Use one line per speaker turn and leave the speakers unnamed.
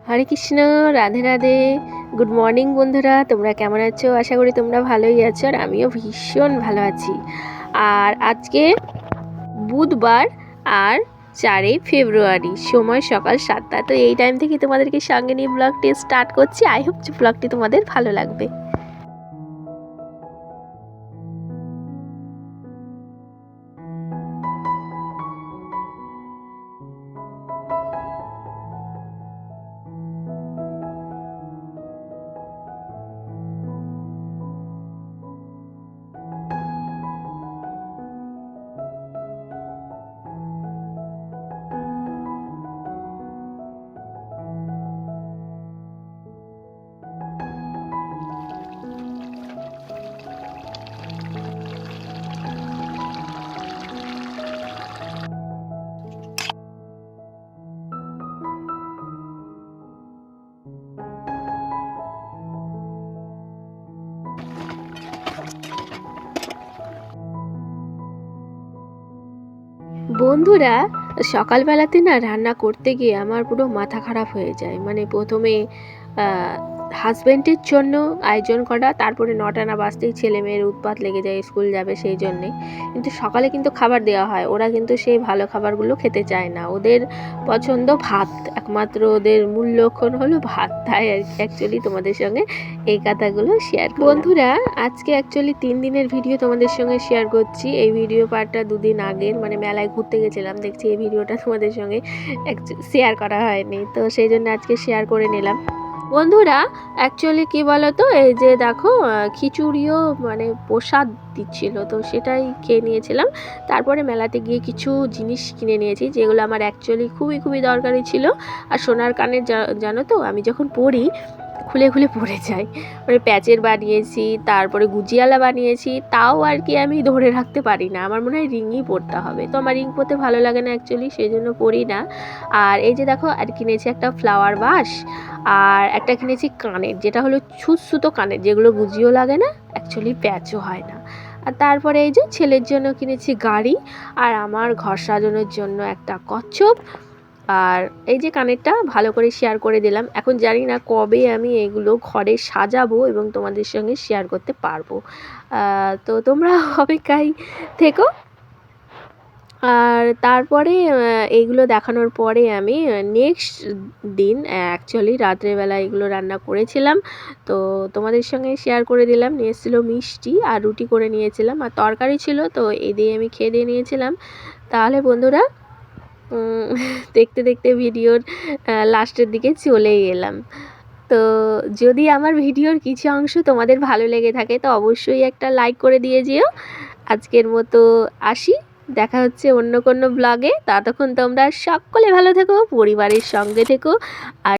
হরে Krishna, Radhe Radhe. Good morning বন্ধুরা, তোমরা কেমন আছো? আশা করি তোমরা ভালোই আছো, আর আমিও ভীষণ ভালো আছি। আর আজকে বুধবার, আর 4 ফেব্রুয়ারি, সময় সকাল 7টা। তো এই টাইম থেকে তোমাদেরকে সঙ্গে নিয়ে ব্লগটি স্টার্ট করছি। আই হোপ ব্লগটি তোমাদের ভালো লাগবে। বন্ধুরা, সকালবেলাতে না রান্না করতে গিয়ে আমার পুরো মাথা খারাপ হয়ে যায়। মানে প্রথমে হাজব্যান্ডের জন্য আয়োজন করা, তারপরে 9টা না বাজতেই ছেলে মেয়ের উৎপাত লেগে যায়, স্কুল যাবে সেই জন্যে। কিন্তু সকালে কিন্তু খাবার দেওয়া হয়, ওরা কিন্তু সেই ভালো খাবারগুলো খেতে চায় না, ওদের পছন্দ ভাত, একমাত্র ওদের মূল লক্ষণ হলো ভাত। তাই অ্যাকচুয়ালি তোমাদের সঙ্গে এই কথাগুলো শেয়ার। বন্ধুরা, আজকে অ্যাকচুয়ালি 3 দিনের ভিডিও তোমাদের সঙ্গে শেয়ার করছি। এই ভিডিও পার্টটা 2 দিন আগের, মানে মেলায় ঘুরতে গেছিলাম, দেখছি এই ভিডিওটা তোমাদের সঙ্গে শেয়ার করা হয়নি, তো সেই জন্য আজকে শেয়ার করে নিলাম। বন্ধুরা, অ্যাকচুয়ালি কী বলো তো, এই যে দেখো খিচুড়িও মানে প্রসাদ দিচ্ছিল, তো সেটাই খেয়ে নিয়েছিলাম। তারপরে মেলাতে গিয়ে কিছু জিনিস কিনে নিয়েছি, যেগুলো আমার অ্যাকচুয়ালি খুবই দরকারি ছিল। আর সোনার কানের জানো তো, আমি যখন পরি খুলে খুলে পড়ে যায়। মানে প্যাচের বানিয়েছি, তারপরে গুজিয়ালা বানিয়েছি, তাও আর কি আমি ধরে রাখতে পারি না। আমার মনে হয় রিংই পরতে হবে, তো আমার রিং পরতে ভালো লাগে না অ্যাকচুয়ালি, সেই জন্য পরি না। আর এই যে দেখো, আর কিনেছি একটা ফ্লাওয়ার বাস, আর একটা কিনেছি কানের, যেটা হলো সুতো কানের, যেগুলো গুজিও লাগে না, অ্যাকচুয়ালি প্যাচও হয় না। আর তারপরে এই যে ছেলের জন্য কিনেছি গাড়ি, আর আমার ঘর সাজানোর জন্য একটা কচ্ছপ। আর এই যে কানেরটা ভালো করে শেয়ার করে দিলাম। এখন জানি না কবে আমি এগুলো ঘরে সাজাবো এবং তোমাদের সঙ্গে শেয়ার করতে পারবো। তো তোমরা অপেক্ষায় থেকো। আর তারপরে এইগুলো দেখানোর পরে আমি নেক্সট দিন অ্যাকচুয়ালি রাত্রেবেলা এগুলো রান্না করেছিলাম, তো তোমাদের সঙ্গে শেয়ার করে দিলাম। নিয়ে এসেছিলো মিষ্টি আর রুটি করে নিয়েছিলাম, আর তরকারি ছিল, তো এই দিয়ে আমি খেয়ে দিয়ে নিয়েছিলাম। তাহলে বন্ধুরা, দেখতে দেখতে ভিডিওর লাস্টের দিকে চলেই এলাম। তো যদি আমার ভিডিওর কিছু অংশ তোমাদের ভালো লেগে থাকে, তো অবশ্যই একটা লাইক করে দিয়ে যেও। আজকের মতো আসি, দেখা হচ্ছে অন্য কোনো ব্লগে। ততক্ষণ তোমরা সকলে ভালো থেকো, পরিবারের সঙ্গে থেকো। আর